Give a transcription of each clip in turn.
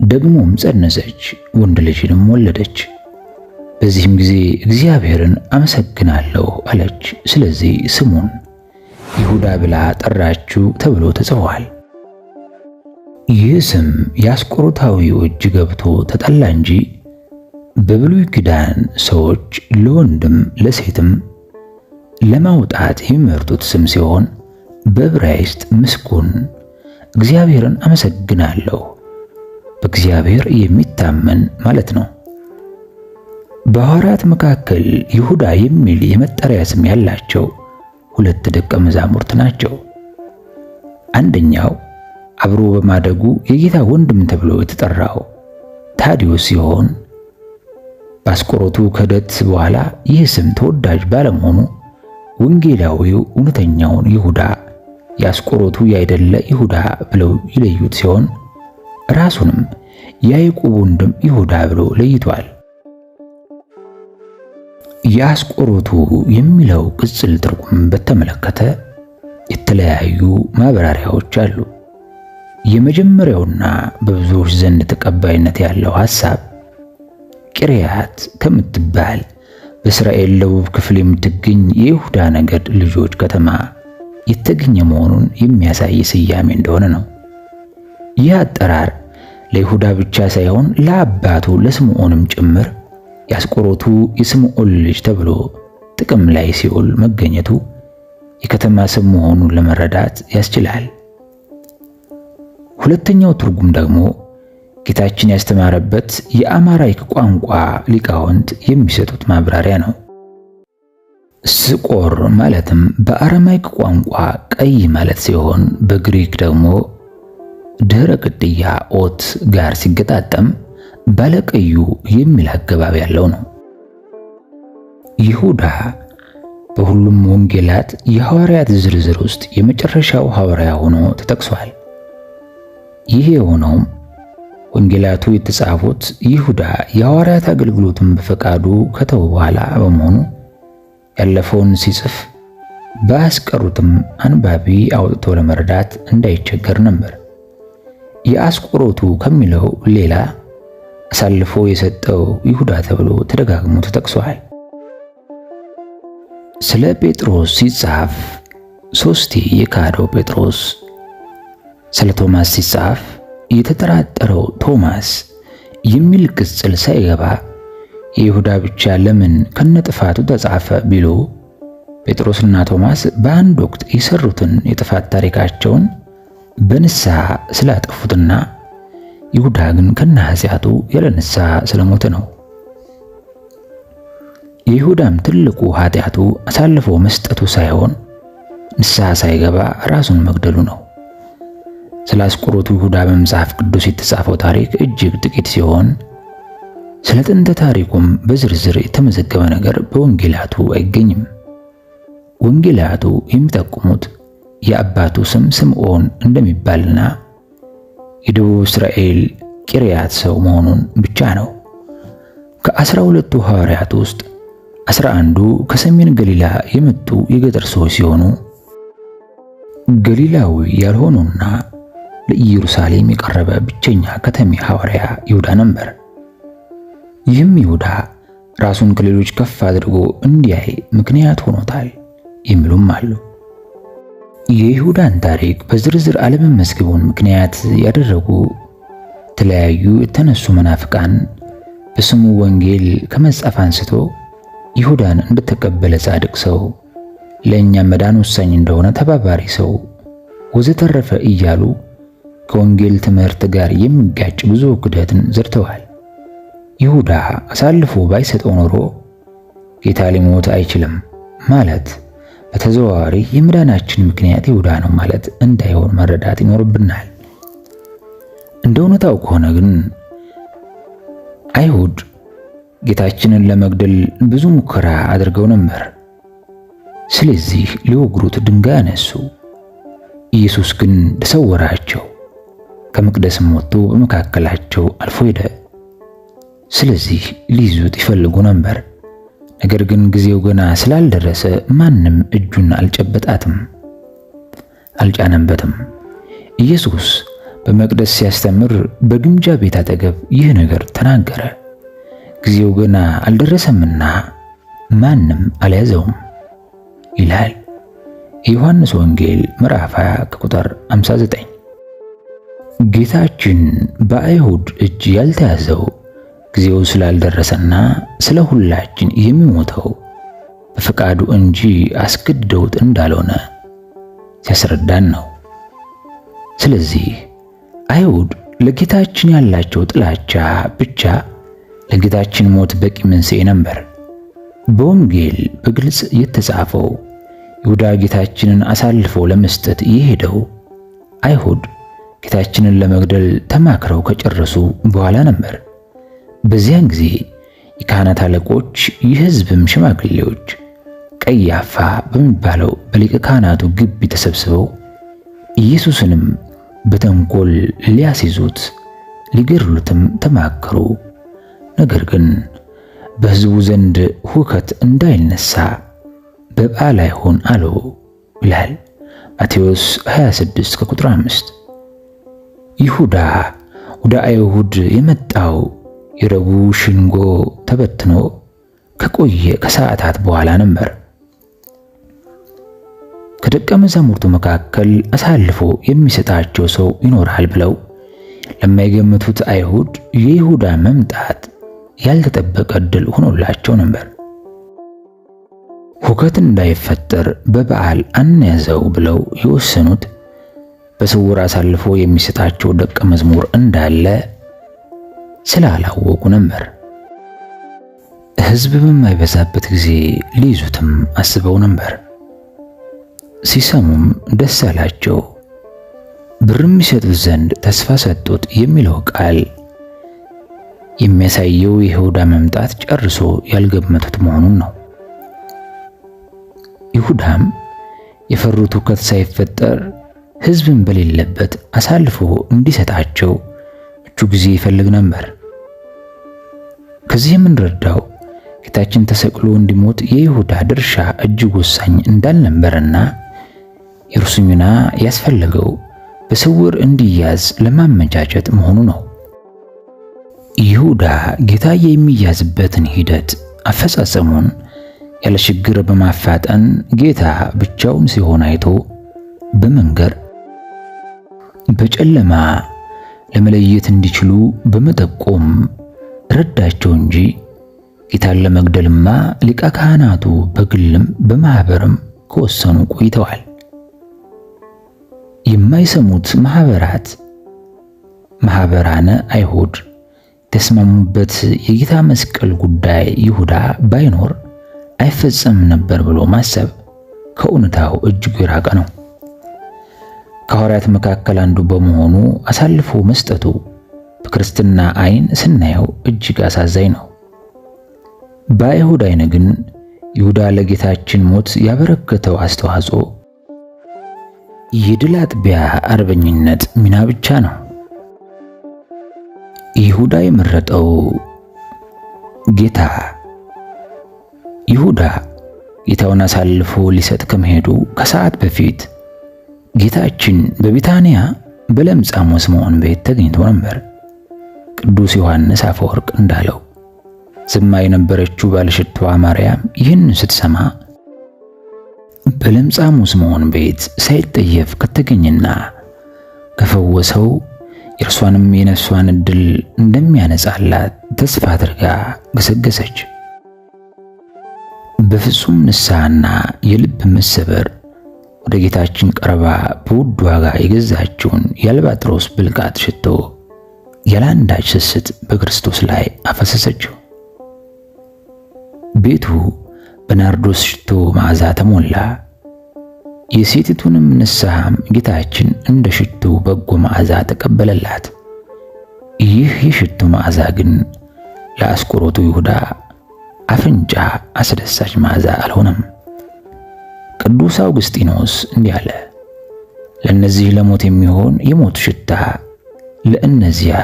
ደግሞም ጸነሰች፣ ወንድ ልጅንም ወለደች። በዚህም ጊዜ እግዚአብሔርን አመሰግናለሁ አለች። ስለዚህ ስሙን ይሁዳ ብላ ጠራችው ተብሎ ተጽፏል። ይህ ስም የአስቆሮታዊው እጅ ገብቶ ተጠላ እንጂ በብሉይ ኪዳን ሰዎች ለወንድም ለሴትም ለማውጣት የሚመርጡት ስም ሲሆን በዕብራይስጥ ምስጉን፣ እግዚአብሔርን አመሰግናለሁ፣ በእግዚአብሔር የሚታመን ማለት ነው። በሐዋርያት መካከል ይሁዳ የሚል የመጠሪያ ስም ያላቸው 2 ደቀ መዛሙርት ናቸው። አንደኛው አብሮ በማደጉ የጌታ ወንድም ተብሎ የተጠራው ታዲዮስ ሲሆን በአስቆሮቱ ክህደት በኋላ ይህ ስም ተወዳጅ ባለመሆኑ ወንጌላዊው እውነተኛውን ይሁዳ የአስቆሮቱ ያይደለ ይሁዳ ብለው ይለዩት ሲሆን ራሱንም የያዕቆብ ወንድም ይሁዳ ብሎ ለይቷል። የአስቆሮቱ የሚለው ቅጽል ትርጉም በተመለከተ የተለያዩ ማብራሪያዎች አሉ። የመጀመሪያውና በብዙዎች ዘንድ ተቀባይነት ያለው ሐሳብ ቂርያት ከምትባል በእስራኤል ደቡብ ክፍል የምትገኝ የይሁዳ ነገድ ልጆች ከተማ የተገኘ መሆኑን የሚያሳይ ስያሜ እንደሆነ ነው። ይህ አጠራር ለይሁዳ ብቻ ሳይሆን ለአባቱ ለስምዖንም ጭምር የአስቆሮቱ የስምዖን ልጅ ተብሎ ጥቅም ላይ ሲውል መገኘቱ የከተማ ስም መሆኑን ለመረዳት ያስችላል። ሁለተኛው ትርጉም ደግሞ ጌታችን ያስተማረበት የአማራይክ ቋንቋ ሊቃውንት የሚሰጡት ማብራሪያ ነው። ስቆር ማለትም በአረማይክ ቋንቋ ቀይ ማለት ሲሆን በግሪክ ደግሞ ድህረ ቅጥያ ኦት ጋር ሲገጣጠም ባለቀዩ የሚል አገባብ ያለው ነው። ይሁዳ በሁሉም ወንጌላት የሐዋርያት ዝርዝር ውስጥ የመጨረሻው ሐዋርያ ሆኖ ተጠቅሷል። ይህ የሆነውም ወንጌላቱ የተጻፉት ይሁዳ የሐዋርያት አገልግሎትን በፈቃዱ ከተወ በኋላ በመሆኑ ያለፈውን ሲጽፍ ባስቀሩትም አንባቢ አውጥቶ ለመረዳት እንዳይቸገር ነበር። የአስቆሮቱ ከሚለው ሌላ አሳልፎ የሰጠው ይሁዳ ተብሎ ተደጋግሞ ተጠቅሷል። ስለ ጴጥሮስ ሲጻፍ 3 የካደው ጴጥሮስ፣ ስለ ቶማስ ሲጻፍ የተጠራጠረው ቶማስ የሚል ቅጽል ሳይገባ የይሁዳ ብቻ ለምን ከነጥፋቱ ተጻፈ ቢሉ ጴጥሮስና ቶማስ በአንድ ወቅት የሰሩትን የጥፋት ታሪካቸውን በንስሐ ስላጠፉትና ይሁዳ ግን ከነሐጢአቱ ያለ ንስሐ ስለሞተ ነው። የይሁዳም ትልቁ ኃጢአቱ አሳልፎ መስጠቱ ሳይሆን ንስሐ ሳይገባ ራሱን መግደሉ ነው። ስለ አስቆሮቱ ይሁዳ በመጽሐፍ ቅዱስ የተጻፈው ታሪክ እጅግ ጥቂት ሲሆን ስለ ጥንተ ታሪኩም በዝርዝር የተመዘገበ ነገር በወንጌላቱ አይገኝም። ወንጌላቱ የሚጠቁሙት የአባቱ ስም ስምዖን እንደሚባልና የደቡብ እስራኤል ቂርያት ሰው መሆኑን ብቻ ነው። ከ12ቱ ሐዋርያት ውስጥ 11ዱ ከሰሜን ገሊላ የመጡ የገጠር ሰዎች ሲሆኑ ገሊላዊ ያልሆኑና ለኢየሩሳሌም የቀረበ ብቸኛ ከተሜ ሐዋርያ ይሁዳ ነበር። ይህም ይሁዳ ራሱን ከሌሎች ከፍ አድርጎ እንዲያይ ምክንያት ሆኖታል የሚሉም አሉ። የይሁዳን ታሪክ በዝርዝር አለመመዝገቡን ምክንያት ያደረጉ የተለያዩ የተነሱ መናፍቃን በስሙ ወንጌል ከመጻፍ አንስቶ ይሁዳን እንደተቀበለ ጻድቅ ሰው፣ ለእኛ መዳን ወሳኝ እንደሆነ ተባባሪ ሰው ወዘተረፈ እያሉ ከወንጌል ትምህርት ጋር የሚጋጭ ብዙ ክደትን ዘርተዋል። ይሁዳ አሳልፎ ባይሰጠው ኖሮ ጌታ ሊሞት አይችልም ማለት በተዘዋዋሪ የመዳናችን ምክንያት ይሁዳ ነው ማለት እንዳይሆን መረዳት ይኖርብናል። እንደ እውነታው ከሆነ ግን አይሁድ ጌታችንን ለመግደል ብዙ ሙከራ አድርገው ነበር። ስለዚህ ሊወግሩት ድንጋይ አነሱ። ኢየሱስ ግን ተሰወራቸው፣ ከመቅደስም ወጥቶ በመካከላቸው አልፎ ሄደ። ስለዚህ ሊይዙት ይፈልጉ ነበር። ነገር ግን ጊዜው ገና ስላልደረሰ ማንም እጁን አልጨበጣትም፣ አልጫነበትም። ኢየሱስ በመቅደስ ሲያስተምር በግምጃ ቤት አጠገብ ይህ ነገር ተናገረ። ጊዜው ገና አልደረሰምና ማንም አልያዘውም ይላል የዮሐንስ ወንጌል ምዕራፍ 20 ቁጥር 59። ጌታችን በአይሁድ እጅ ያልተያዘው ጊዜው ስላልደረሰና ስለ ሁላችን የሚሞተው በፈቃዱ እንጂ አስገድደውት እንዳልሆነ ሲያስረዳን ነው። ስለዚህ አይሁድ ለጌታችን ያላቸው ጥላቻ ብቻ ለጌታችን ሞት በቂ መንስኤ ነበር። በወንጌል በግልጽ የተጻፈው ይሁዳ ጌታችንን አሳልፎ ለመስጠት የሄደው አይሁድ ጌታችንን ለመግደል ተማክረው ከጨረሱ በኋላ ነበር። በዚያን ጊዜ የካህናት አለቆች፣ የሕዝብም ሽማግሌዎች ቀያፋ በሚባለው በሊቀ ካህናቱ ግቢ ተሰብስበው ኢየሱስንም በተንኮል ሊያስይዙት ሊገድሉትም ተማከሩ። ነገር ግን በሕዝቡ ዘንድ ሁከት እንዳይነሳ በበዓል አይሁን አለው ይላል ማቴዎስ 26 ቁጥር 5። ይሁዳ ወደ አይሁድ የመጣው የረቡዕ ሽንጎ ተበትኖ ከቆየ ከሰዓታት በኋላ ነበር። ከደቀ መዛሙርቱ መካከል አሳልፎ የሚሰጣቸው ሰው ይኖራል ብለው ለማይገምቱት አይሁድ የይሁዳ መምጣት ያልተጠበቀ ዕድል ሆኖላቸው ነበር። ሁከት እንዳይፈጠር በበዓል አንያዘው ብለው የወሰኑት በስውር አሳልፎ የሚሰጣቸው ደቀ መዝሙር እንዳለ ስላላወቁ ነበር። ሕዝብ በማይበዛበት ጊዜ ሊይዙትም አስበው ነበር። ሲሰሙም ደስ አላቸው። ብርም ይሰጡት ዘንድ ተስፋ ሰጡት የሚለው ቃል የሚያሳየው የይሁዳ መምጣት ጨርሶ ያልገመቱት መሆኑን ነው። ይሁዳም የፈሩት ሁከት ሳይፈጠር ሕዝብን በሌለበት አሳልፎ እንዲሰጣቸው ምቹ ጊዜ ይፈልግ ነበር። ከዚህ የምንረዳው ጌታችን ተሰቅሎ እንዲሞት የይሁዳ ድርሻ እጅግ ወሳኝ እንዳልነበረና የእርሱ ሚና ያስፈለገው በስውር እንዲያዝ ለማመቻቸት መሆኑ ነው። ይሁዳ ጌታ የሚያዝበትን ሂደት አፈጻጸሙን ያለ ችግር በማፋጠን ጌታ ብቻውን ሲሆን አይቶ በመንገር በጨለማ ለመለየት እንዲችሉ በመጠቆም ረዳቸው እንጂ ጌታን ለመግደልማ ሊቀ ካህናቱ በግልም በማህበርም ከወሰኑ ቆይተዋል። የማይሰሙት ማህበራነ አይሁድ ተስማሙበት የጌታ መስቀል ጉዳይ ይሁዳ ባይኖር አይፈጸም ነበር ብሎ ማሰብ ከእውነታው እጅግ የራቀ ነው። ከሐዋርያት መካከል አንዱ በመሆኑ አሳልፎ መስጠቱ በክርስትና ዓይን ስናየው እጅግ አሳዛኝ ነው። በአይሁድ ዓይን ግን ይሁዳ ለጌታችን ሞት ያበረከተው አስተዋጽኦ የድል አጥቢያ አርበኝነት ሚና ብቻ ነው። ይሁዳ የመረጠው ጌታ ይሁዳ ጌታውን አሳልፎ ሊሰጥ ከመሄዱ ከሰዓት በፊት ጌታችን በቢታንያ በለምጻሙ ስምዖን ቤት ተገኝቶ ነበር። ቅዱስ ዮሐንስ አፈወርቅ እንዳለው ዝማ የነበረችው ባለሽቷዋ ማርያም ይህን ስትሰማ በለምጻሙ ስምዖን ቤት ሳይጠየፍ ከተገኘና ከፈወሰው የእርሷንም የነፍሷን ዕድል እንደሚያነጻላት ተስፋ አድርጋ ገሰገሰች። በፍጹም ንስሐና የልብ መሰበር ወደ ጌታችን ቀርባ በውድ ዋጋ የገዛችውን የአልባጥሮስ ብልቃጥ ሽቶ ያላንዳች ስስት በክርስቶስ ላይ አፈሰሰችው። ቤቱ በናርዶስ ሽቶ መዓዛ ተሞላ። የሴቲቱንም ንስሐም ጌታችን እንደ ሽቱ በጎ መዓዛ ተቀበለላት። ይህ የሽቱ መዓዛ ግን ለአስቆሮቱ ይሁዳ አፍንጫ አስደሳች መዓዛ አልሆነም። ቅዱስ አውግስጢኖስ እንዲህ አለ፣ ለእነዚህ ለሞት የሚሆን የሞት ሽታ፣ ለእነዚያ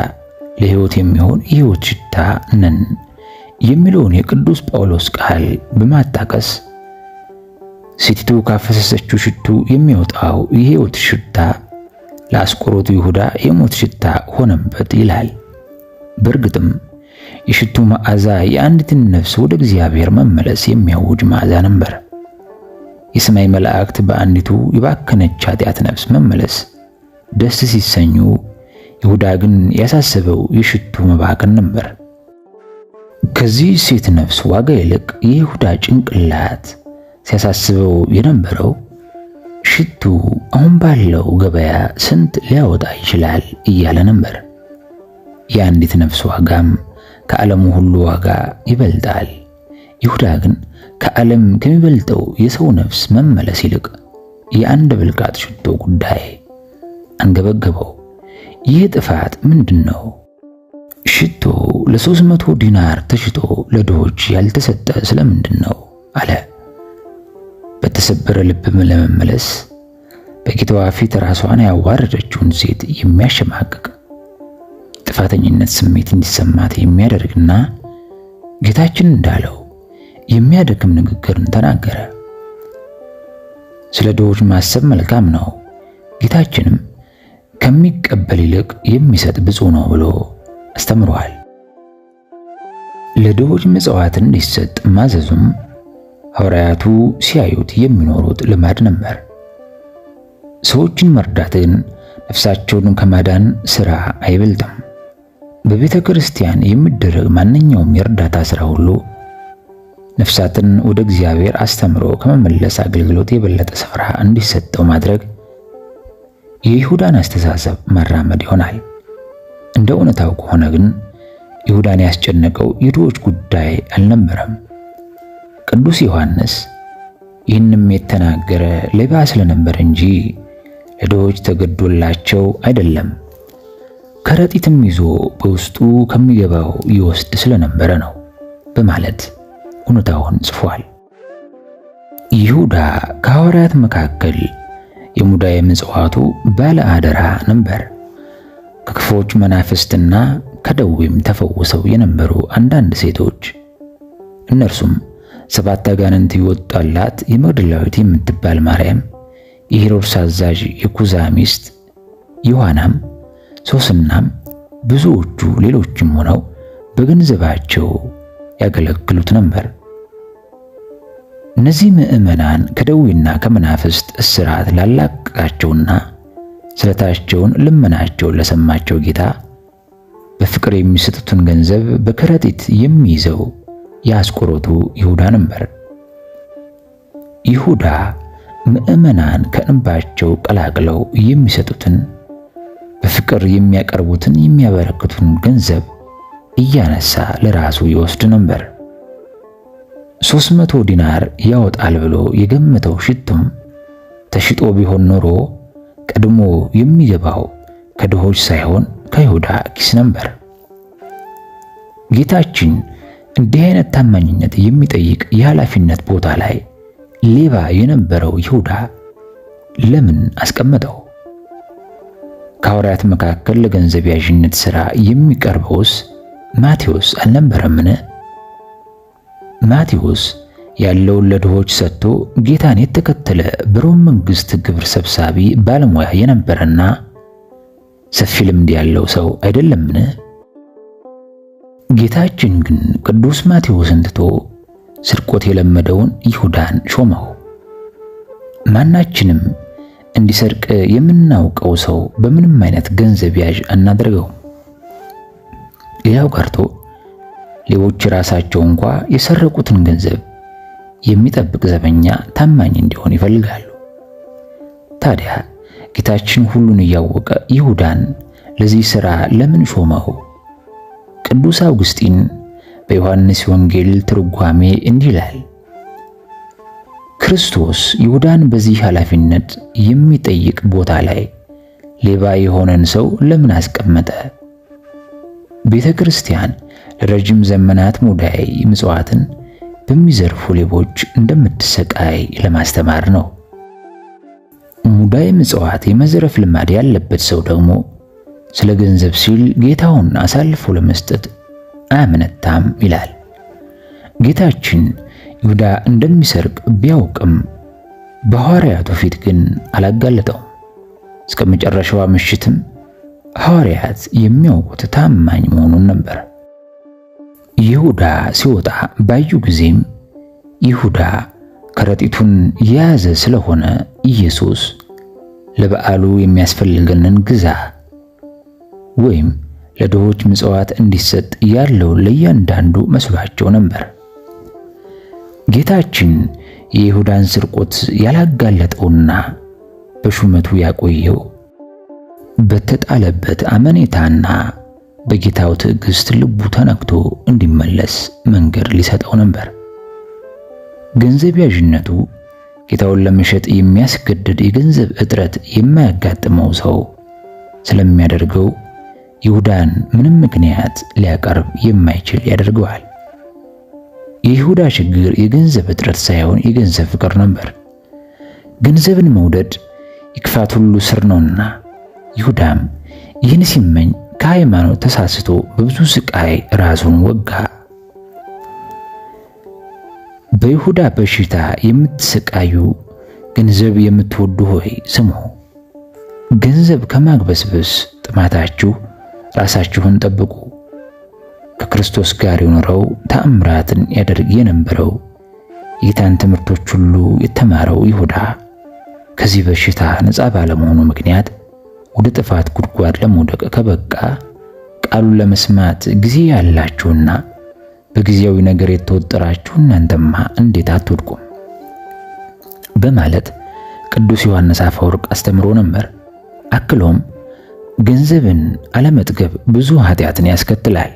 ለሕይወት የሚሆን የሕይወት ሽታ ነን የሚለውን የቅዱስ ጳውሎስ ቃል በማጣቀስ ሴቲቱ ካፈሰሰችው ሽቱ የሚወጣው የሕይወት ሽታ ለአስቆሮቱ ይሁዳ የሞት ሽታ ሆነበት ይላል። በእርግጥም የሽቱ መዓዛ የአንዲትን ነፍስ ወደ እግዚአብሔር መመለስ የሚያውጅ መዓዛ ነበር። የሰማይ መላእክት በአንዲቱ የባከነች ኃጢአት ነፍስ መመለስ ደስ ሲሰኙ፣ ይሁዳ ግን ያሳሰበው የሽቱ መባከን ነበር። ከዚህ ሴት ነፍስ ዋጋ ይልቅ የይሁዳ ጭንቅላት ሲያሳስበው የነበረው ሽቱ አሁን ባለው ገበያ ስንት ሊያወጣ ይችላል እያለ ነበር። የአንዲት ነፍስ ዋጋም ከዓለሙ ሁሉ ዋጋ ይበልጣል። ይሁዳ ግን ከዓለም ከሚበልጠው የሰው ነፍስ መመለስ ይልቅ የአንድ ብልቃጥ ሽቶ ጉዳይ አንገበገበው። ይህ ጥፋት ምንድነው? ሽቶ ለ300 ዲናር ተሽጦ ለድሆች ያልተሰጠ ስለምንድን ነው አለ። በተሰበረ ልብም ለመመለስ በጌታዋ ፊት ራሷን ያዋረደችውን ሴት የሚያሸማቅቅ ጥፋተኝነት ስሜት እንዲሰማት የሚያደርግና ጌታችን እንዳለው የሚያደክም ንግግርን ተናገረ። ስለ ድሆች ማሰብ መልካም ነው፣ ጌታችንም ከሚቀበል ይልቅ የሚሰጥ ብፁዕ ነው ብሎ አስተምሯል። ለድሆች ምጽዋት እንዲሰጥ ማዘዙም ሐዋርያቱ ሲያዩት የሚኖሩት ልማድ ነበር። ሰዎችን መርዳት ግን ነፍሳቸውን ከማዳን ሥራ አይበልጥም። በቤተ ክርስቲያን የሚደረግ ማንኛውም የእርዳታ ሥራ ሁሉ ነፍሳትን ወደ እግዚአብሔር አስተምሮ ከመመለስ አገልግሎት የበለጠ ስፍራ እንዲሰጠው ማድረግ የይሁዳን አስተሳሰብ ማራመድ ይሆናል። እንደ እውነታው ከሆነ ግን ይሁዳን ያስጨነቀው የድሆች ጉዳይ አልነበረም። ቅዱስ ዮሐንስ ይህንም የተናገረ ሌባ ስለነበር እንጂ ለድሆች ተገዶላቸው አይደለም፣ ከረጢትም ይዞ በውስጡ ከሚገባው ይወስድ ስለነበረ ነው በማለት እውነታውን ጽፏል። ይሁዳ ከሐዋርያት መካከል የሙዳየ ምጽዋቱ ባለ አደራ ነበር። ከክፉዎች መናፍስትና ከደዌም ተፈውሰው የነበሩ አንዳንድ ሴቶች፣ እነርሱም 7 አጋንንት ይወጣላት የመግደላዊት የምትባል ማርያም፣ የሄሮድስ አዛዥ የኩዛ ሚስት ዮሐናም፣ ሶስናም ብዙዎቹ ሌሎችም ሆነው በገንዘባቸው ያገለግሉት ነበር። እነዚህ ምዕመናን ከደዌና ከመናፍስት እስራት ላላቀቃቸውና ስለታቸውን ልመናቸውን ለሰማቸው ጌታ በፍቅር የሚሰጡትን ገንዘብ በከረጢት የሚይዘው የአስቆሮቱ ይሁዳ ነበር። ይሁዳ ምዕመናን ከእንባቸው ቀላቅለው የሚሰጡትን በፍቅር የሚያቀርቡትን የሚያበረክቱን ገንዘብ እያነሳ ለራሱ ይወስድ ነበር። 300 ዲናር ያወጣል ብሎ የገመተው ሽቱም ተሽጦ ቢሆን ኖሮ ቀድሞ የሚገባው ከድሆች ሳይሆን ከይሁዳ ኪስ ነበር። ጌታችን እንዲህ አይነት ታማኝነት የሚጠይቅ የኃላፊነት ቦታ ላይ ሌባ የነበረው ይሁዳ ለምን አስቀመጠው? ከሐዋርያት መካከል ለገንዘብ ያዥነት ሥራ የሚቀርበውስ ማቴዎስ አልነበረምን? ማቴዎስ ያለውን ለድሆች ሰጥቶ ጌታን የተከተለ በሮም መንግሥት ግብር ሰብሳቢ ባለሙያ የነበረና ሰፊ ልምድ ያለው ሰው አይደለምን? ጌታችን ግን ቅዱስ ማቴዎስን ትቶ ስርቆት የለመደውን ይሁዳን ሾመው። ማናችንም እንዲሰርቅ የምናውቀው ሰው በምንም አይነት ገንዘብ ያዥ አናደርገው። ሌላው ቀርቶ ሌቦች ራሳቸው እንኳ የሰረቁትን ገንዘብ የሚጠብቅ ዘበኛ ታማኝ እንዲሆን ይፈልጋሉ። ታዲያ ጌታችን ሁሉን እያወቀ ይሁዳን ለዚህ ሥራ ለምን ሾመው? ቅዱስ አውግስጢን በዮሐንስ ወንጌል ትርጓሜ እንዲህ ይላል። ክርስቶስ ይሁዳን በዚህ ኃላፊነት የሚጠይቅ ቦታ ላይ ሌባ የሆነን ሰው ለምን አስቀመጠ? ቤተ ክርስቲያን ለረጅም ዘመናት ሙዳየ ምጽዋትን በሚዘርፉ ሌቦች እንደምትሰቃይ ለማስተማር ነው። ሙዳየ ምጽዋት የመዝረፍ ልማድ ያለበት ሰው ደግሞ ስለ ገንዘብ ሲል ጌታውን አሳልፎ ለመስጠት አያመነታም ይላል። ጌታችን ይሁዳ እንደሚሰርቅ ቢያውቅም በሐዋርያቱ ፊት ግን አላጋለጠውም። እስከ መጨረሻው ምሽትም ሐዋርያት የሚያውቁት ታማኝ መሆኑን ነበር። ይሁዳ ሲወጣ ባዩ ጊዜም ይሁዳ ከረጢቱን የያዘ ስለሆነ ኢየሱስ ለበዓሉ የሚያስፈልገንን ግዛ ወይም ለድሆች ምጽዋት እንዲሰጥ ያለው ለእያንዳንዱ መስሏቸው ነበር። ጌታችን የይሁዳን ስርቆት ያላጋለጠውና በሹመቱ ያቆየው በተጣለበት አመኔታና በጌታው ትዕግስት ልቡ ተነክቶ እንዲመለስ መንገድ ሊሰጠው ነበር። ገንዘብ ያዥነቱ ጌታውን ለመሸጥ የሚያስገድድ የገንዘብ እጥረት የማያጋጥመው ሰው ስለሚያደርገው ይሁዳን ምንም ምክንያት ሊያቀርብ የማይችል ያደርገዋል። የይሁዳ ችግር የገንዘብ እጥረት ሳይሆን የገንዘብ ፍቅር ነበር። ገንዘብን መውደድ የክፋት ሁሉ ስር ነውና ይሁዳም ይህን ሲመኝ ከሃይማኖት ተሳስቶ በብዙ ስቃይ ራሱን ወጋ። በይሁዳ በሽታ የምትሰቃዩ ገንዘብ የምትወዱ ሆይ ስሙ። ገንዘብ ከማግበስበስ ጥማታችሁ ራሳችሁን ጠብቁ። ከክርስቶስ ጋር የኖረው ተአምራትን ያደርግ የነበረው የጌታን ትምህርቶች ሁሉ የተማረው ይሁዳ ከዚህ በሽታ ነፃ ባለመሆኑ ምክንያት ወደ ጥፋት ጉድጓድ ለመውደቅ ከበቃ ቃሉን ለመስማት ጊዜ ያላችሁና በጊዜያዊ ነገር የተወጠራችሁ እናንተማ እንዴት አትወድቁም? በማለት ቅዱስ ዮሐንስ አፈወርቅ አስተምሮ ነበር። አክሎም ገንዘብን አለመጥገብ ብዙ ኃጢአትን ያስከትላል።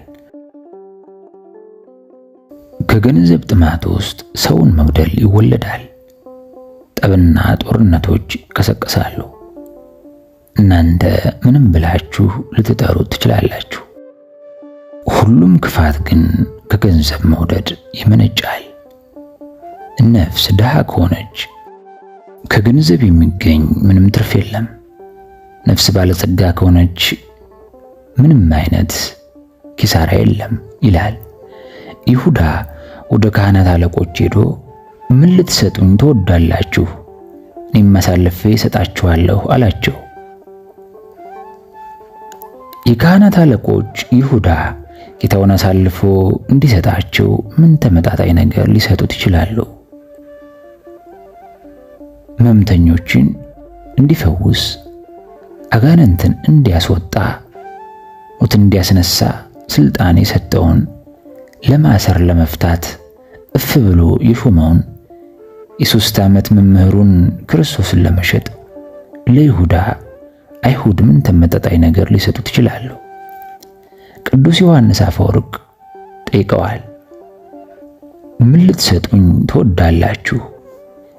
ከገንዘብ ጥማት ውስጥ ሰውን መግደል ይወለዳል። ጠብና ጦርነቶች ይቀሰቀሳሉ። እናንተ ምንም ብላችሁ ልትጠሩት ትችላላችሁ። ሁሉም ክፋት ግን ከገንዘብ መውደድ ይመነጫል። ነፍስ ድሃ ከሆነች ከገንዘብ የሚገኝ ምንም ትርፍ የለም። ነፍስ ባለጸጋ ከሆነች ምንም አይነት ኪሳራ የለም ይላል። ይሁዳ ወደ ካህናት አለቆች ሄዶ ምን ልትሰጡኝ ትወዳላችሁ? እኔም አሳልፌ እሰጣችኋለሁ አላቸው። የካህናት አለቆች ይሁዳ ጌታውን አሳልፎ እንዲሰጣቸው ምን ተመጣጣኝ ነገር ሊሰጡት ይችላሉ? ሕመምተኞችን እንዲፈውስ፣ አጋንንትን እንዲያስወጣ፣ ሞትን እንዲያስነሳ ስልጣን የሰጠውን ለማሰር ለመፍታት እፍ ብሎ የሾመውን የ3 ዓመት መምህሩን ክርስቶስን ለመሸጥ ለይሁዳ አይሁድ ምን ተመጣጣኝ ነገር ሊሰጡት ይችላሉ? ቅዱስ ዮሐንስ አፈወርቅ ጠይቀዋል። ምን ልትሰጡኝ ትወዳላችሁ?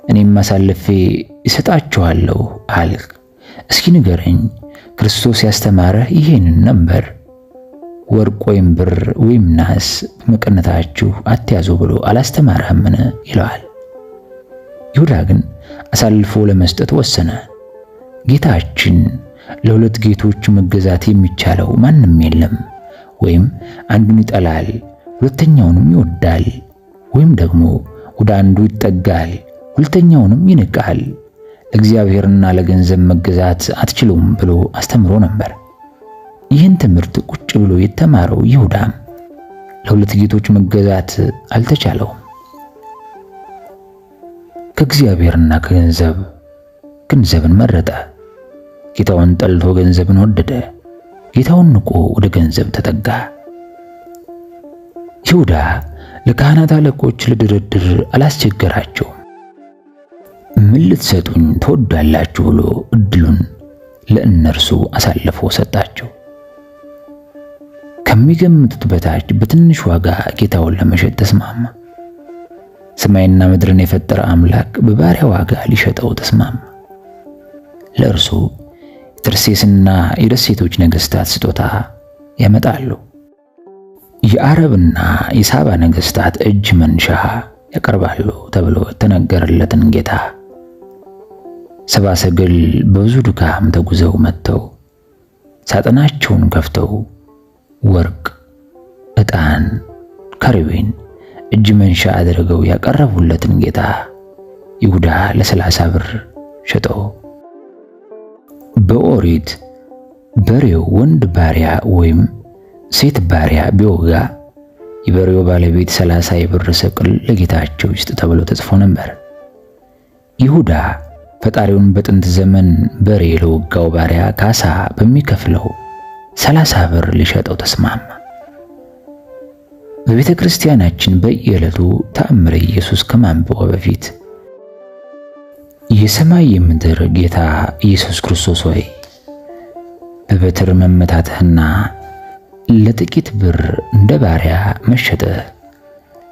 እኔም አሳልፌ እሰጣችኋለሁ አልክ። እስኪ ንገረኝ፣ ክርስቶስ ያስተማረህ ይሄንን ነበር? ወርቅ ወይም ብር ወይም ናስ በመቀነታችሁ አትያዙ ብሎ አላስተማረህምን? ይለዋል። ይሁዳ ግን አሳልፎ ለመስጠት ወሰነ። ጌታችን ለሁለት ጌቶች መገዛት የሚቻለው ማንም የለም። ወይም አንዱን ይጠላል ሁለተኛውንም ይወዳል፣ ወይም ደግሞ ወደ አንዱ ይጠጋል ሁለተኛውንም ይንቃል። ለእግዚአብሔርና ለገንዘብ መገዛት አትችሉም ብሎ አስተምሮ ነበር። ይህን ትምህርት ቁጭ ብሎ የተማረው ይሁዳም ለሁለት ጌቶች መገዛት አልተቻለውም። ከእግዚአብሔርና ከገንዘብ ገንዘብን መረጠ። ጌታውን ጠልቶ ገንዘብን ወደደ። ጌታውን ንቆ ወደ ገንዘብ ተጠጋ። ይሁዳ ለካህናት አለቆች ለድርድር አላስቸገራቸውም። ምን ልትሰጡኝ ትወዳላችሁ ብሎ እድሉን ለእነርሱ አሳልፎ ሰጣቸው። ከሚገምቱት በታች በትንሽ ዋጋ ጌታውን ለመሸጥ ተስማማ። ሰማይና ምድርን የፈጠረ አምላክ በባሪያ ዋጋ ሊሸጠው ተስማማ። ለእርሱ የተርሴስና የደሴቶች ነገሥታት ስጦታ ያመጣሉ። የአረብና የሳባ ነገሥታት እጅ መንሻ ያቀርባሉ ተብሎ የተነገረለትን ጌታ ሰብአ ሰገል በብዙ ድካም ተጉዘው መጥተው ሳጥናቸውን ከፍተው ወርቅ፣ ዕጣን፣ ከርቤን እጅ መንሻ አድርገው ያቀረቡለትን ጌታ ይሁዳ ለ30 ብር ሸጠው። በኦሪት በሬው ወንድ ባሪያ ወይም ሴት ባሪያ ቢወጋ የበሬው ባለቤት 30 የብር ሰቅል ለጌታቸው ይስጥ ተብሎ ተጽፎ ነበር። ይሁዳ ፈጣሪውን በጥንት ዘመን በሬ ለወጋው ባሪያ ካሳ በሚከፍለው 30 ብር ሊሸጠው ተስማማ። በቤተ ክርስቲያናችን በየዕለቱ ተአምረ ኢየሱስ ከማንበቡ በፊት የሰማይ የምድር ጌታ ኢየሱስ ክርስቶስ ሆይ በበትር መመታትህና ለጥቂት ብር እንደ ባሪያ መሸጥህ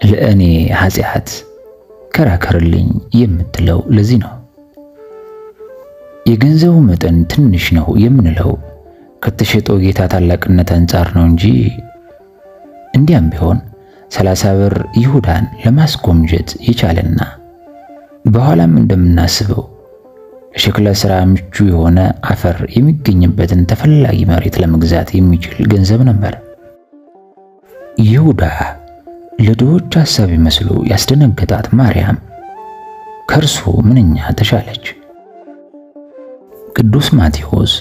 ለእኔ ኃጢአት ከራከርልኝ የምትለው ለዚህ ነው። የገንዘቡ መጠን ትንሽ ነው የምንለው ከተሸጠው ጌታ ታላቅነት አንጻር ነው እንጂ እንዲያም ቢሆን 30 ብር ይሁዳን ለማስጎምጀት የቻለና በኋላም እንደምናስበው ለሸክላ ሥራ ምቹ የሆነ አፈር የሚገኝበትን ተፈላጊ መሬት ለመግዛት የሚችል ገንዘብ ነበር። ይሁዳ ለድሆች ሐሳቢ መስሎ ያስደነገጣት ማርያም ከእርሱ ምንኛ ተሻለች። ቅዱስ ማቴዎስ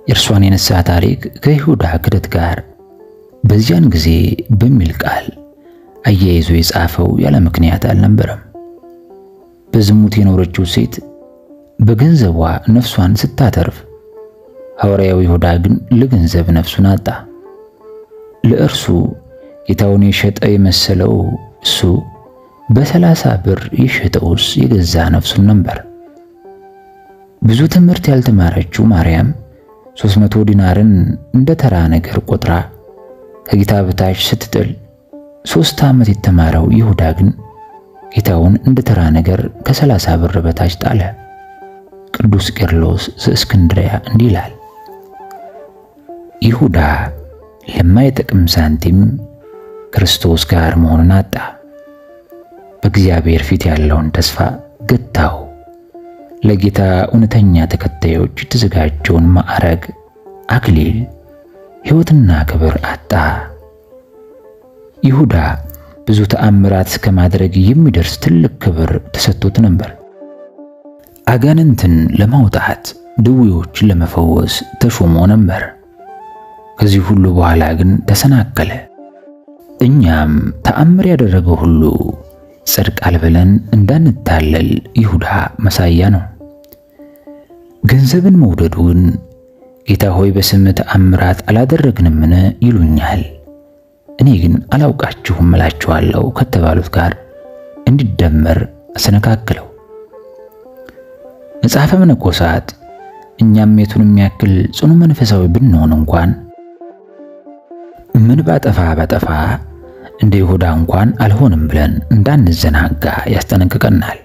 የእርሷን የንስሐ ታሪክ ከይሁዳ ክደት ጋር በዚያን ጊዜ በሚል ቃል አያይዞ የጻፈው ያለ ምክንያት አልነበረም። በዝሙት የኖረችው ሴት በገንዘቧ ነፍሷን ስታተርፍ፣ ሐዋርያው ይሁዳ ግን ለገንዘብ ነፍሱን አጣ። ለእርሱ ጌታውን የሸጠ የመሰለው እሱ በ30 ብር የሸጠውስ የገዛ ነፍሱን ነበር። ብዙ ትምህርት ያልተማረችው ማርያም 300 ዲናርን እንደ ተራ ነገር ቆጥራ ከጌታ በታች ስትጥል 3 ዓመት የተማረው ይሁዳ ግን ጌታውን እንደ ተራ ነገር ከ30 ብር በታች ጣለ። ቅዱስ ቄርሎስ ዘእስክንድርያ እንዲህ ይላል፣ ይሁዳ ለማይጠቅም ሳንቲም ክርስቶስ ጋር መሆኑን አጣ። በእግዚአብሔር ፊት ያለውን ተስፋ ገታው። ለጌታ እውነተኛ ተከታዮች የተዘጋጀውን ማዕረግ፣ አክሊል፣ ሕይወትና ክብር አጣ። ይሁዳ ብዙ ተአምራት ከማድረግ የሚደርስ ትልቅ ክብር ተሰጥቶት ነበር። አጋንንትን ለማውጣት፣ ድዌዎችን ለመፈወስ ተሾሞ ነበር። ከዚህ ሁሉ በኋላ ግን ተሰናከለ። እኛም ተአምር ያደረገው ሁሉ ይጸድቃል ብለን እንዳንታለል ይሁዳ መሳያ ነው። ገንዘብን መውደዱ ግን ጌታ ሆይ በስምህ ተአምራት አላደረግንምን ይሉኛል፣ እኔ ግን አላውቃችሁም እላችኋለሁ ከተባሉት ጋር እንዲደመር አሰነካክለው። መጽሐፈ መነኮሳት እኛም የቱንም ያክል ጽኑ መንፈሳዊ ብንሆን እንኳን ምን ባጠፋ እንደ ይሁዳ እንኳን አልሆንም ብለን እንዳንዘናጋ ያስጠነቅቀናል።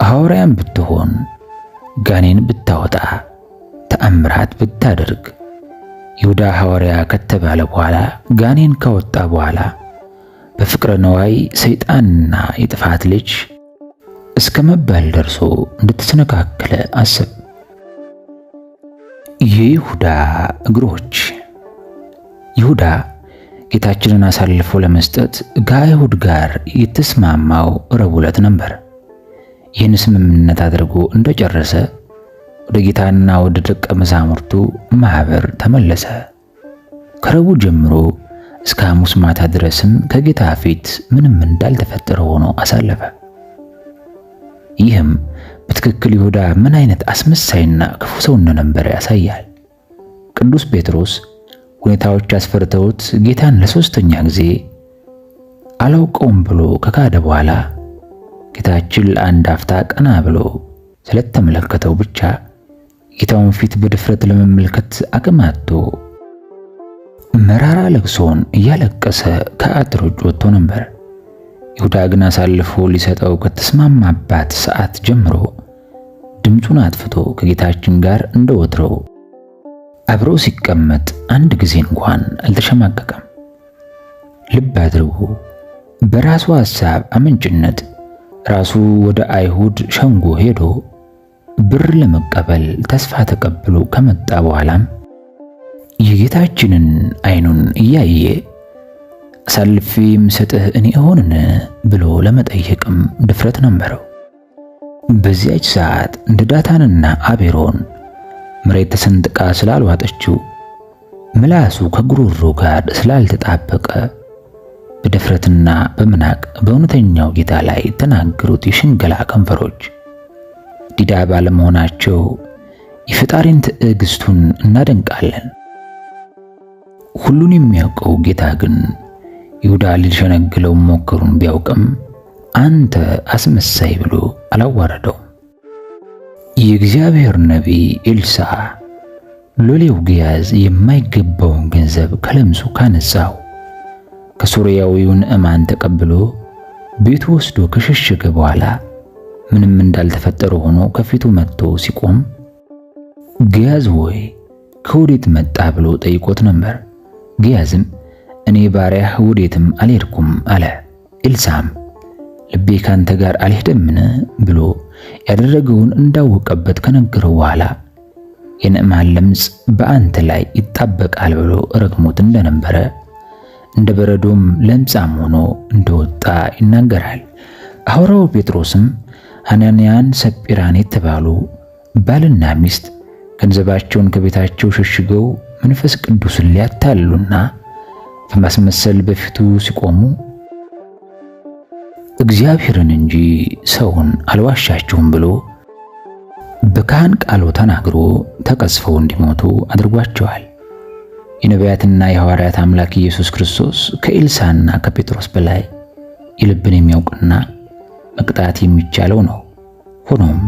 ሐዋርያም ብትሆን፣ ጋኔን ብታወጣ፣ ተአምራት ብታደርግ ይሁዳ ሐዋርያ ከተባለ በኋላ ጋኔን ካወጣ በኋላ በፍቅረ ነዋይ ሰይጣንና የጥፋት ልጅ እስከ መባል ደርሶ እንድትሰነካከለ አሰብ። የይሁዳ እግሮች። ይሁዳ ጌታችንን አሳልፎ ለመስጠት ከአይሁድ ጋር የተስማማው ረቡዕ ዕለት ነበር። ይህን ስምምነት አድርጎ እንደጨረሰ ወደ ጌታና ወደ ደቀ መዛሙርቱ ማህበር ተመለሰ። ከረቡዕ ጀምሮ እስከ ሐሙስ ማታ ድረስም ከጌታ ፊት ምንም እንዳልተፈጠረ ሆኖ አሳለፈ። ይህም በትክክል ይሁዳ ምን አይነት አስመሳይና ክፉ ሰው እንደነበረ ያሳያል። ቅዱስ ጴጥሮስ ሁኔታዎች አስፈርተውት ጌታን ለ3ኛ ጊዜ አላውቀውም ብሎ ከካደ በኋላ ጌታችን ለአንድ አፍታ ቀና ብሎ ስለተመለከተው ብቻ ጌታውን ፊት በድፍረት ለመመልከት አቅም አጥቶ መራራ ለቅሶን እያለቀሰ ከአጥር ውጭ ወጥቶ ነበር። ይሁዳ ግን አሳልፎ ሊሰጠው ከተስማማባት ሰዓት ጀምሮ ድምፁን አጥፍቶ ከጌታችን ጋር እንደወትሮው አብሮ ሲቀመጥ አንድ ጊዜ እንኳን አልተሸማቀቀም። ልብ አድርጉ። በራሱ ሐሳብ አመንጭነት ራሱ ወደ አይሁድ ሸንጎ ሄዶ ብር ለመቀበል ተስፋ ተቀብሎ ከመጣ በኋላም የጌታችንን አይኑን እያየ አሳልፌ የምሰጥህ እኔ እሆንን ብሎ ለመጠየቅም ድፍረት ነበረው። በዚያች ሰዓት እንደ ዳታንና አቤሮን መሬት ተሰንጥቃ ስላልዋጠችው ምላሱ ከጉሮሮ ጋር ስላልተጣበቀ በድፍረትና በመናቅ በእውነተኛው ጌታ ላይ ተናገሩት የሽንገላ ከንፈሮች ዲዳ ባለመሆናቸው የፈጣሪን ትዕግስቱን እናደንቃለን። ሁሉን የሚያውቀው ጌታ ግን ይሁዳ ሊሸነግለው ሞከሩን ቢያውቅም አንተ አስመሳይ ብሎ አላዋረደው። የእግዚአብሔር ነቢይ ኤልሳ ሎሌው ግያዝ የማይገባውን ገንዘብ ከለምጹ ካነጻው ከሶርያዊው ንዕማን ተቀብሎ ቤቱ ወስዶ ከሸሸገ በኋላ ምንም እንዳልተፈጠረ ሆኖ ከፊቱ መጥቶ ሲቆም ግያዝ ሆይ ከወዴት መጣ ብሎ ጠይቆት ነበር። ግያዝም እኔ ባሪያህ ወዴትም አልሄድኩም አለ። ኤልሳም ልቤ ካንተ ጋር አልሄደምን ብሎ ያደረገውን እንዳወቀበት ከነገረው በኋላ የንዕማን ለምጽ በአንተ ላይ ይጣበቃል ብሎ ረግሞት እንደነበረ እንደ በረዶም ለምጻም ሆኖ እንደወጣ ይናገራል። ሐዋርያው ጴጥሮስም ሐናንያን ሰጲራን የተባሉ ባልና ሚስት ገንዘባቸውን ከቤታቸው ሸሽገው መንፈስ ቅዱስን ሊያታልሉና በማስመሰል በፊቱ ሲቆሙ እግዚአብሔርን እንጂ ሰውን አልዋሻቸውም ብሎ በካህን ቃሉ ተናግሮ ተቀስፈው እንዲሞቱ አድርጓቸዋል። የነቢያትና የሐዋርያት አምላክ ኢየሱስ ክርስቶስ ከኤልሳና ከጴጥሮስ በላይ የልብን የሚያውቅና መቅጣት የሚቻለው ነው። ሆኖም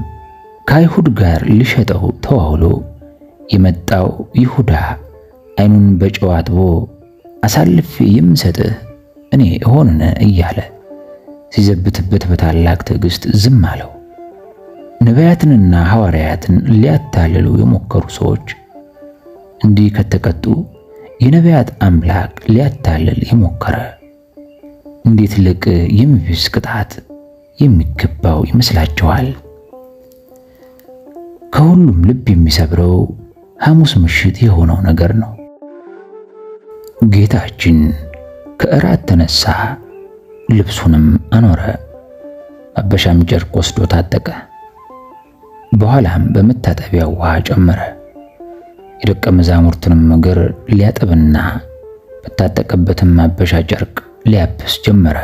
ከአይሁድ ጋር ሊሸጠው ተዋውሎ የመጣው ይሁዳ ዓይኑን በጨው አጥቦ አሳልፌ የምሰጥህ እኔ እሆንን እያለ ሲዘብትበት በታላቅ ትዕግስት ዝም አለው። ነቢያትንና ሐዋርያትን ሊያታልሉ የሞከሩ ሰዎች እንዲህ ከተቀጡ የነቢያት አምላክ ሊያታልል የሞከረ እንዴት ልቅ የሚብስ ቅጣት የሚገባው ይመስላችኋል? ከሁሉም ልብ የሚሰብረው ሐሙስ ምሽት የሆነው ነገር ነው። ጌታችን ከእራት ተነሳ፣ ልብሱንም አኖረ፣ ማበሻም ጨርቅ ወስዶ ታጠቀ። በኋላም በመታጠቢያው ውሃ ጨመረ። የደቀ መዛሙርቱንም እግር ሊያጠብና በታጠቀበትም ማበሻ ጨርቅ ሊያብስ ጀመረ።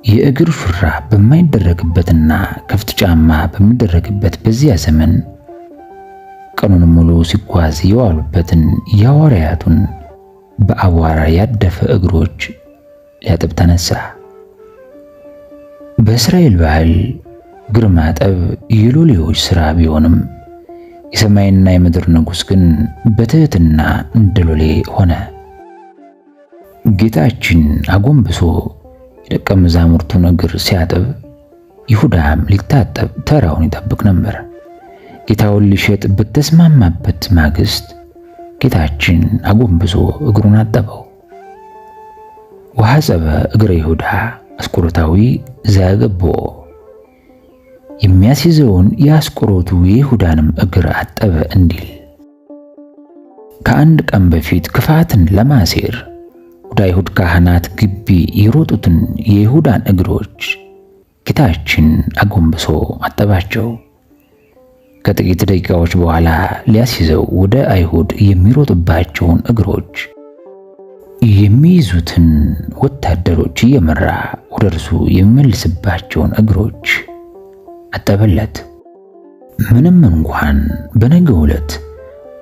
የእግር ሹራብ በማይደረግበትና ክፍት ጫማ በሚደረግበት በዚያ ዘመን ቀኑን ሙሉ ሲጓዝ የዋሉበትን የሐዋርያቱን በአቧራ ያደፈ እግሮች ሊያጥብ ተነሳ። በእስራኤል ባህል እግር ማጠብ የሎሌዎች ሥራ ቢሆንም የሰማይና የምድር ንጉሥ ግን በትሕትና እንደ ሎሌ ሆነ። ጌታችን አጎንብሶ የደቀ መዛሙርቱን እግር ሲያጥብ ይሁዳም ሊታጠብ ተራውን ይጠብቅ ነበር። ጌታውን ሊሸጥ በተስማማበት ማግስት ጌታችን አጎንብሶ እግሩን አጠበው። ወሐፀበ እግረ ይሁዳ አስቆሮታዊ ዘገቦ የሚያስይዘውን የአስቆሮቱ የይሁዳንም እግር አጠበ እንዲል ከአንድ ቀን በፊት ክፋትን ለማሴር ወደ አይሁድ ካህናት ግቢ የሮጡትን የይሁዳን እግሮች ጌታችን አጎንብሶ አጠባቸው። ከጥቂት ደቂቃዎች በኋላ ሊያስይዘው ወደ አይሁድ የሚሮጥባቸውን እግሮች የሚይዙትን ወታደሮች እየመራ ወደ እርሱ የሚመልስባቸውን እግሮች አጠበለት። ምንም እንኳን በነገው ዕለት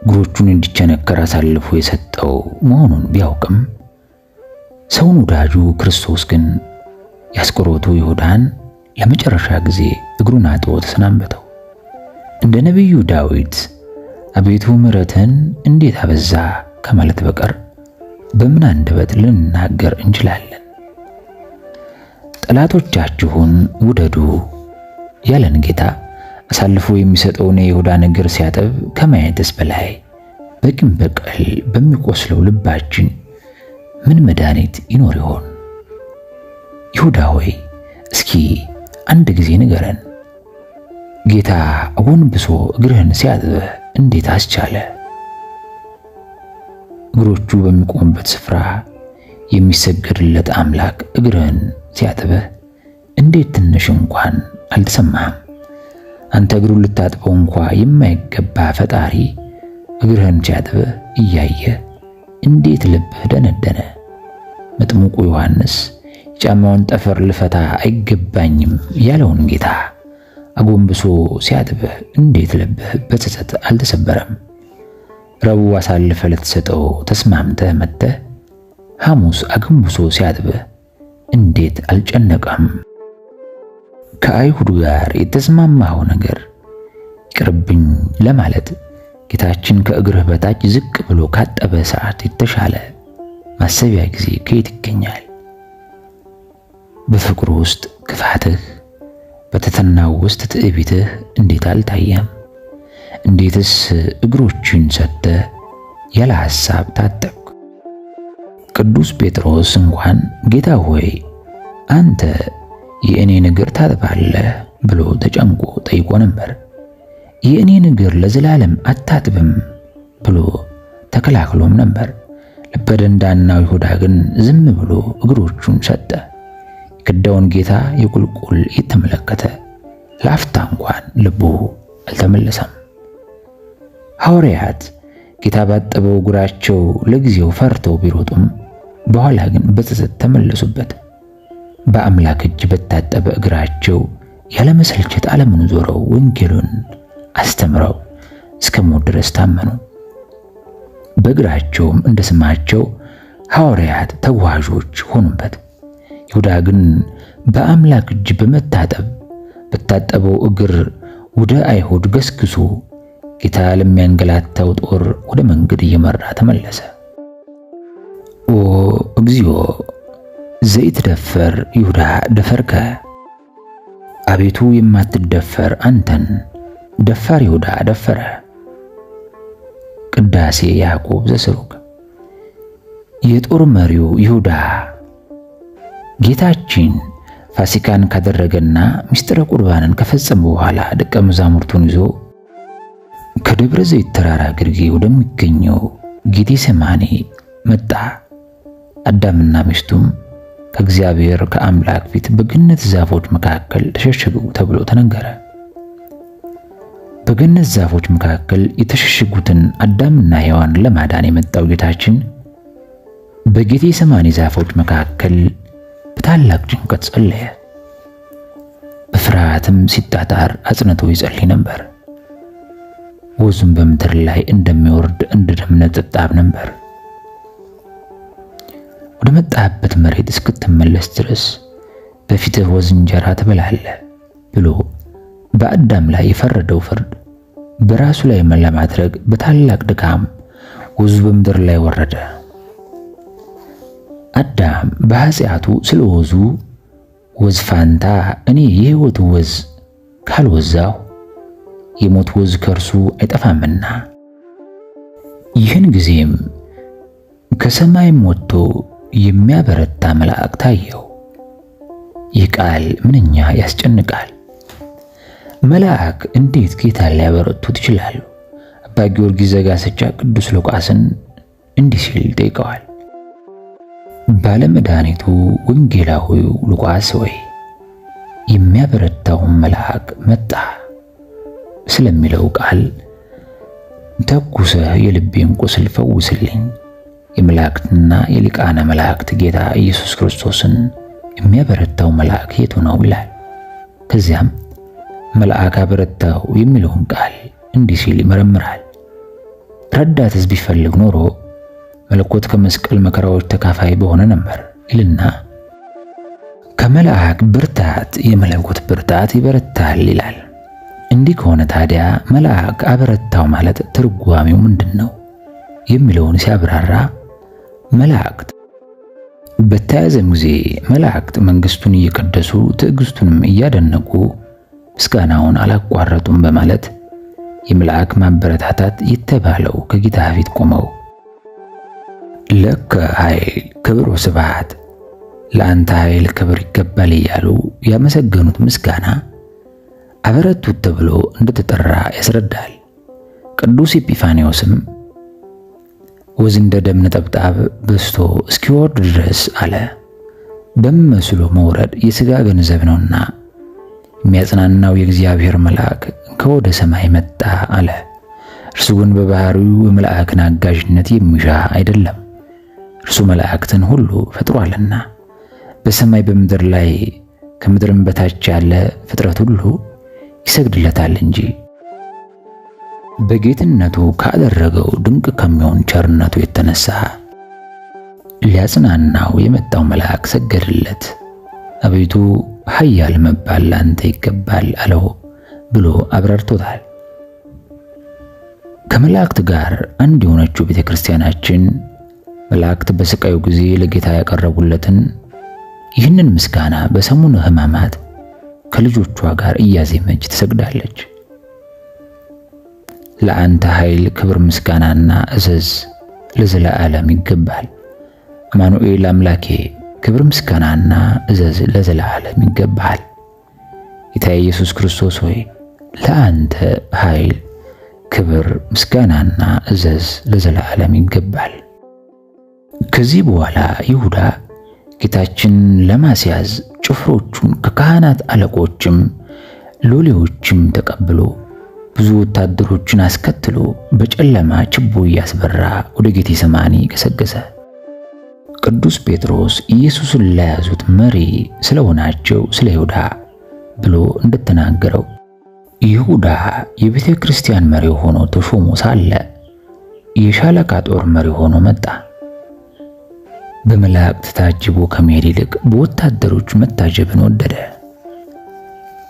እግሮቹን እንዲቸነከር አሳልፎ የሰጠው መሆኑን ቢያውቅም ሰውን ወዳጁ ክርስቶስ ግን የአስቆሮቱ ይሁዳን ለመጨረሻ ጊዜ እግሩን አጥቦ ተሰናበተው። እንደ ነቢዩ ዳዊት አቤቱ ምሕረትን እንዴት አበዛ ከማለት በቀር በምን አንደበት ልንናገር እንችላለን? ጠላቶቻችሁን ውደዱ ያለን ጌታ አሳልፎ የሚሰጠውን የይሁዳን እግር ሲያጥብ ከማየትስ በላይ በቂም በቀል በሚቆስለው ልባችን ምን መድኃኒት ይኖር ይሆን? ይሁዳ ሆይ እስኪ አንድ ጊዜ ንገረን፣ ጌታ አጎንብሶ እግርህን ሲያጥብህ እንዴት አስቻለ? እግሮቹ በሚቆሙበት ስፍራ የሚሰገድለት አምላክ እግርህን ሲያጥብህ እንዴት ትንሽ እንኳን አልተሰማህም? አንተ እግሩን ልታጥበው እንኳ የማይገባ ፈጣሪ እግርህን ሲያጥብህ እያየ እንዴት ልብህ ደነደነ? መጥምቁ ዮሐንስ የጫማውን ጠፈር ልፈታ አይገባኝም ያለውን ጌታ አጎንብሶ ሲያጥብህ እንዴት ልብህ በጸጸት አልተሰበረም? ረቡዕ አሳልፈ ልትሰጠው ተስማምተህ መጥተህ ሐሙስ አጎንብሶ ሲያጥብህ እንዴት አልጨነቀም? ከአይሁድ ጋር የተስማማው ነገር ይቅርብኝ ለማለት ጌታችን ከእግርህ በታች ዝቅ ብሎ ካጠበ ሰዓት የተሻለ ማሰቢያ ጊዜ ከየት ይገኛል? በፍቅሩ ውስጥ ክፋትህ፣ በትሕትናው ውስጥ ትዕቢትህ እንዴት አልታየም? እንዴትስ እግሮችን ሰጥተህ ያለ ሐሳብ ታጠብክ? ቅዱስ ጴጥሮስ እንኳን ጌታ ሆይ አንተ የእኔን እግር ታጥባለህ ብሎ ተጨንቆ ጠይቆ ነበር። የእኔን እግር ለዘላለም አታጥብም ብሎ ተከላክሎም ነበር። ልበ ደንዳናው ይሁዳ ግን ዝም ብሎ እግሮቹን ሰጠ። የክዳውን ጌታ የቁልቁል የተመለከተ ለአፍታ እንኳን ልቡ አልተመለሰም። ሐዋርያት ጌታ ባጠበው እግራቸው ለጊዜው ፈርተው ቢሮጡም በኋላ ግን በጸጸት ተመለሱበት። በአምላክ እጅ በታጠበ እግራቸው ያለመሰልቸት ዓለምን ዞረው ወንጌሉን አስተምረው እስከ ሞት ድረስ ታመኑ። በእግራቸውም እንደ ስማቸው ሐዋርያት ተጓዦች ሆኑበት። ይሁዳ ግን በአምላክ እጅ በታጠበው እግር ወደ አይሁድ ገስግሶ ጌታ ለሚያንገላታው ጦር ወደ መንገድ እየመራ ተመለሰ። ኦ እግዚኦ ዘይትደፈር ይሁዳ ደፈርከ። አቤቱ የማትደፈር አንተን ደፋር ይሁዳ ደፈረ። ቅዳሴ ያዕቆብ ዘስሩግ። የጦር መሪው ይሁዳ ጌታችን ፋሲካን ካደረገና ምስጢረ ቁርባንን ከፈጸመ በኋላ ደቀ መዛሙርቱን ይዞ ከደብረ ዘይት ተራራ ግርጌ ወደሚገኘው ጌቴሴማኒ መጣ። አዳምና ሚስቱም ከእግዚአብሔር ከአምላክ ፊት በገነት ዛፎች መካከል ተሸሸጉ ተብሎ ተነገረ። በገነት ዛፎች መካከል የተሸሸጉትን አዳምና ሔዋን ለማዳን የመጣው ጌታችን በጌቴሴማኒ ዛፎች መካከል በታላቅ ጭንቀት ጸለየ። በፍርሃትም ሲጣጣር አጽንቶ ይጸልይ ነበር። ወዙም በምድር ላይ እንደሚወርድ እንደ ደም ነጠብጣብ ነበር። ወደ መጣህበት መሬት እስክትመለስ ድረስ በፊትህ ወዝ እንጀራ ትበላለህ ብሎ በአዳም ላይ የፈረደው ፍርድ በራሱ ላይ ለማድረግ በታላቅ ድካም ወዙ በምድር ላይ ወረደ። አዳም በኃጢአቱ ስለወዙ ወዝ ፋንታ እኔ የሕይወት ወዝ ካልወዛሁ የሞት ወዝ ከርሱ አይጠፋምና፣ ይህን ጊዜም ከሰማይም ወጥቶ የሚያበረታ መልአክ ታየው። ይህ ቃል ምንኛ ያስጨንቃል! መልአክ እንዴት ጌታን ሊያበረቱት ይችላሉ? አባ ጊዮርጊስ ዘጋስጫ ቅዱስ ሉቃስን እንዲህ ሲል ጠይቀዋል። ባለመድኃኒቱ ወንጌላዊው ሉቃስ ወይ የሚያበረታው መልአክ መጣ ስለሚለው ቃል ተኩሰህ የልቤን ቁስል ፈውስልኝ፣ የመላእክትና የሊቃነ መላእክት ጌታ ኢየሱስ ክርስቶስን የሚያበረታው መልአክ የቱ ነው ይላል። ከዚያም መልአክ አበረታው የሚለውን ቃል እንዲህ ሲል ይመረምራል። ረዳትስ ቢፈልግ ኖሮ መለኮት ከመስቀል መከራዎች ተካፋይ በሆነ ነበር ይልና ከመልአክ ብርታት የመለኮት ብርታት ይበረታል ይላል። እንዲህ ከሆነ ታዲያ መልአክ አበረታው ማለት ትርጓሜው ምንድነው የሚለውን ሲያብራራ መላእክት በተያዘም ጊዜ መላእክት መንግስቱን እየቀደሱ ትዕግስቱንም እያደነቁ ምስጋናውን አላቋረጡም በማለት የመልአክ ማበረታታት የተባለው ከጌታ ፊት ቆመው ለከ ኃይል ክብር ወስብሐት ለአንተ ኃይል ክብር ይገባል እያሉ ያመሰገኑት ምስጋና አበረቱት ተብሎ እንደተጠራ ያስረዳል። ቅዱስ ኤጲፋንዮስም ወዝ እንደ ደም ነጠብጣብ በስቶ እስኪወርድ ድረስ አለ። ደም መስሎ መውረድ የሥጋ ገንዘብ ነውና የሚያጽናናው የእግዚአብሔር መልአክ ከወደ ሰማይ መጣ አለ። እርሱ ግን በባህሪው የመልአክን አጋዥነት የሚሻ አይደለም። እርሱ መላእክትን ሁሉ ፈጥሯልና በሰማይ በምድር ላይ ከምድርም በታች ያለ ፍጥረት ሁሉ ይሰግድለታል እንጂ። በጌትነቱ ካደረገው ድንቅ ከሚሆን ቸርነቱ የተነሳ ሊያጽናናው የመጣው መልአክ ሰገደለት። አቤቱ ኃያል መባል ላንተ ይገባል አለው ብሎ አብራርቶታል። ከመላእክት ጋር አንድ የሆነችው ቤተክርስቲያናችን መላእክት በስቃዩ ጊዜ ለጌታ ያቀረቡለትን ይህንን ምስጋና በሰሙነ ሕማማት ከልጆቿ ጋር እያዜመች ትሰግዳለች። ለአንተ ኃይል፣ ክብር፣ ምስጋናና እዘዝ ለዘላለም ይገባል። አማኑኤል አምላኬ ክብር፣ ምስጋናና እዘዝ ለዘላለም ይገባል። ጌታ ኢየሱስ ክርስቶስ ሆይ ለአንተ ኃይል፣ ክብር፣ ምስጋናና እዘዝ ለዘላለም ይገባል። ከዚህ በኋላ ይሁዳ ጌታችን ለማስያዝ ጭፍሮቹን ከካህናት አለቆችም ሎሌዎችም ተቀብሎ ብዙ ወታደሮችን አስከትሎ በጨለማ ችቦ እያስበራ ወደ ጌቴሰማኒ ገሰገሰ። ቅዱስ ጴጥሮስ ኢየሱስን ለያዙት መሪ ስለሆናቸው ስለ ይሁዳ ብሎ እንደተናገረው ይሁዳ የቤተ ክርስቲያን መሪ ሆኖ ተሾሞ ሳለ የሻለቃ ጦር መሪ ሆኖ መጣ። በመላእክት ታጅቦ ከመሄድ ይልቅ በወታደሮች መታጀብን ወደደ።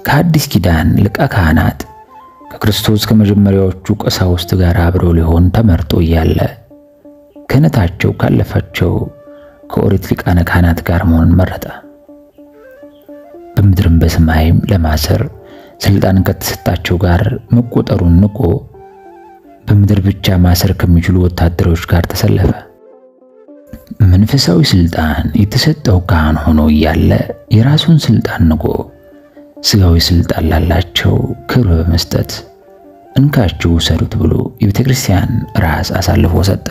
ከአዲስ ኪዳን ሊቀ ካህናት ከክርስቶስ ከመጀመሪያዎቹ ቀሳውስት ጋር አብሮ ሊሆን ተመርጦ እያለ ክህነታቸው ካለፋቸው ከኦሪት ሊቃነ ካህናት ጋር መሆንን መረጠ። በምድርም በሰማይም ለማሰር ስልጣን ከተሰጣቸው ጋር መቆጠሩን ንቆ በምድር ብቻ ማሰር ከሚችሉ ወታደሮች ጋር ተሰለፈ። መንፈሳዊ ስልጣን የተሰጠው ካህን ሆኖ እያለ የራሱን ስልጣን ንቆ ስጋዊ ስልጣን ላላቸው ክብር በመስጠት እንካችሁ ሰሩት ብሎ የቤተ ክርስቲያን ራስ አሳልፎ ሰጠ።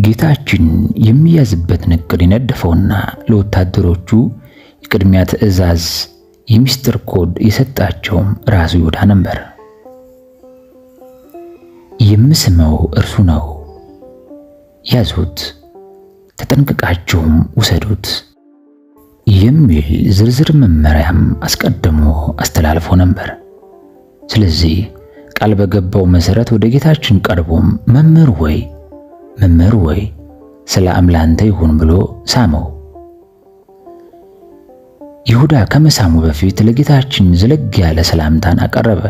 ጌታችን የሚያዝበትን ዕቅድ የነደፈውና ለወታደሮቹ የቅድሚያ ትእዛዝ የሚስጥር ኮድ የሰጣቸውም ራሱ ይሁዳ ነበር። የምስመው እርሱ ነው፣ ያዙት፣ ተጠንቅቃችሁም ውሰዱት የሚል ዝርዝር መመሪያም አስቀድሞ አስተላልፎ ነበር። ስለዚህ ቃል በገባው መሰረት ወደ ጌታችን ቀርቦም መምህር ወይ ሰላም ላንተ ይሁን ብሎ ሳመው። ይሁዳ ከመሳሙ በፊት ለጌታችን ዘለግ ያለ ሰላምታን አቀረበ።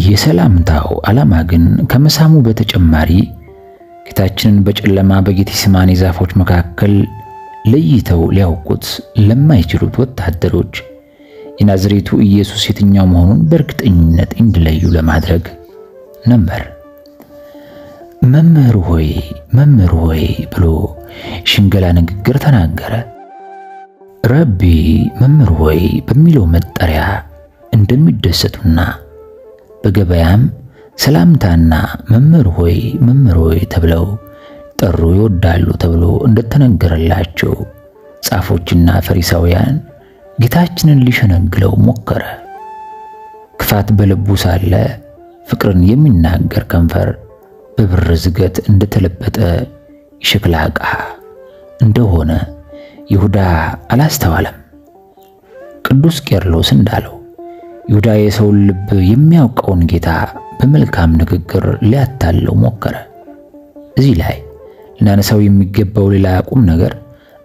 የሰላምታው ዓላማ ግን ከመሳሙ በተጨማሪ ጌታችንን በጨለማ በጌቴሴማኒ ዛፎች መካከል ለይተው ሊያውቁት ለማይችሉት ወታደሮች የናዝሬቱ ኢየሱስ የትኛው መሆኑን በእርግጠኝነት እንዲለዩ ለማድረግ ነበር። መምህር ሆይ ብሎ ሽንገላ ንግግር ተናገረ። ረቢ መምህር ሆይ በሚለው መጠሪያ እንደሚደሰቱና በገበያም ሰላምታና መምህር ሆይ ተብለው ጠሩ ይወዳሉ ተብሎ እንደተነገረላቸው ጻፎችና ፈሪሳውያን ጌታችንን ሊሸነግለው ሞከረ። ክፋት በልቡ ሳለ ፍቅርን የሚናገር ከንፈር በብር ዝገት እንደተለበጠ የሸክላ ዕቃ እንደሆነ ይሁዳ አላስተዋለም። ቅዱስ ቄርሎስ እንዳለው ይሁዳ የሰውን ልብ የሚያውቀውን ጌታ በመልካም ንግግር ሊያታለው ሞከረ። እዚህ ላይ ልናነሳው የሚገባው ሌላ ቁም ነገር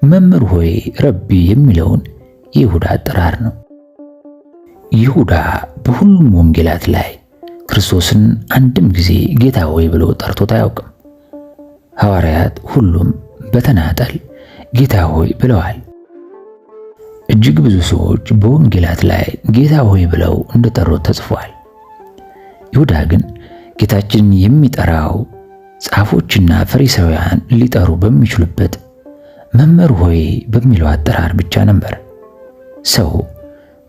መምህር ሆይ ረቢ የሚለውን የይሁዳ አጠራር ነው። ይሁዳ በሁሉም ወንጌላት ላይ ክርስቶስን አንድም ጊዜ ጌታ ሆይ ብሎ ጠርቶት አያውቅም። ሐዋርያት ሁሉም በተናጠል ጌታ ሆይ ብለዋል። እጅግ ብዙ ሰዎች በወንጌላት ላይ ጌታ ሆይ ብለው እንደጠሩት ተጽፏል። ይሁዳ ግን ጌታችን የሚጠራው ጻፎችና ፈሪሳውያን ሊጠሩ በሚችሉበት መምህር ሆይ በሚለው አጠራር ብቻ ነበር። ሰው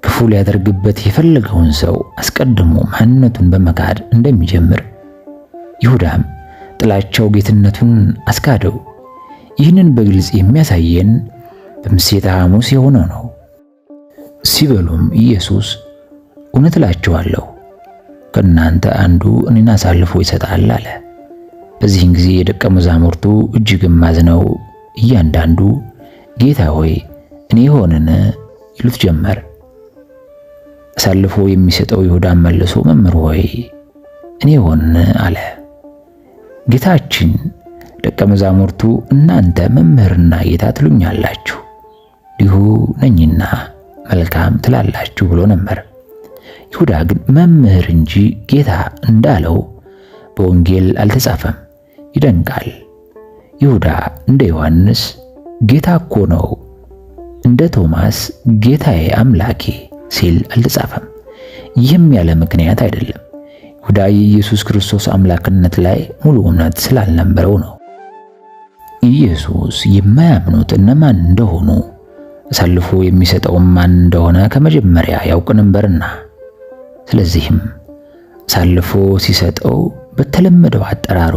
ክፉ ሊያደርግበት የፈለገውን ሰው አስቀድሞ ማንነቱን በመካድ እንደሚጀምር ይሁዳም ጥላቻው ጌትነቱን አስካደው። ይህንን በግልጽ የሚያሳየን በምሴተ ሐሙስ የሆነው ነው። ሲበሉም ኢየሱስ እውነት እላችኋለሁ ከእናንተ አንዱ እኔን አሳልፎ ይሰጣል አለ። በዚህን ጊዜ የደቀ መዛሙርቱ እጅግ አዝነው እያንዳንዱ ጌታ ሆይ እኔ ሆንን ይሉት ጀመር። አሳልፎ የሚሰጠው ይሁዳ መልሶ መምህር ሆይ እኔ ሆንን አለ። ጌታችን ደቀ መዛሙርቱ እናንተ መምህርና ጌታ ትሉኛላችሁ፣ እንዲሁ ነኝና መልካም ትላላችሁ ብሎ ነበር። ይሁዳ ግን መምህር እንጂ ጌታ እንዳለው በወንጌል አልተጻፈም። ይደንቃል። ይሁዳ እንደ ዮሐንስ ጌታ እኮ ነው፣ እንደ ቶማስ ጌታዬ አምላኬ ሲል አልተጻፈም። ይህም ያለ ምክንያት አይደለም። ይሁዳ የኢየሱስ ክርስቶስ አምላክነት ላይ ሙሉ እምነት ስላልነበረው ነው። ኢየሱስ የማያምኑት እነማን እንደሆኑ አሳልፎ የሚሰጠው ማን እንደሆነ ከመጀመሪያ ያውቅ ነበርና፣ ስለዚህም አሳልፎ ሲሰጠው በተለመደው አጠራሩ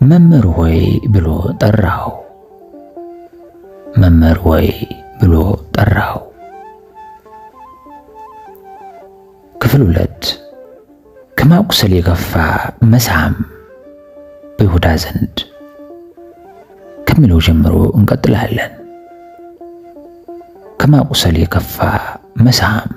መምህር ሆይ ብሎ ጠራው። መምህር ሆይ ብሎ ጠራው። ክፍል 2 ከማቁሰል የከፋ መሳም በይሁዳ ዘንድ ከሚለው ጀምሮ እንቀጥላለን። ከማቁሰል የከፋ መሳም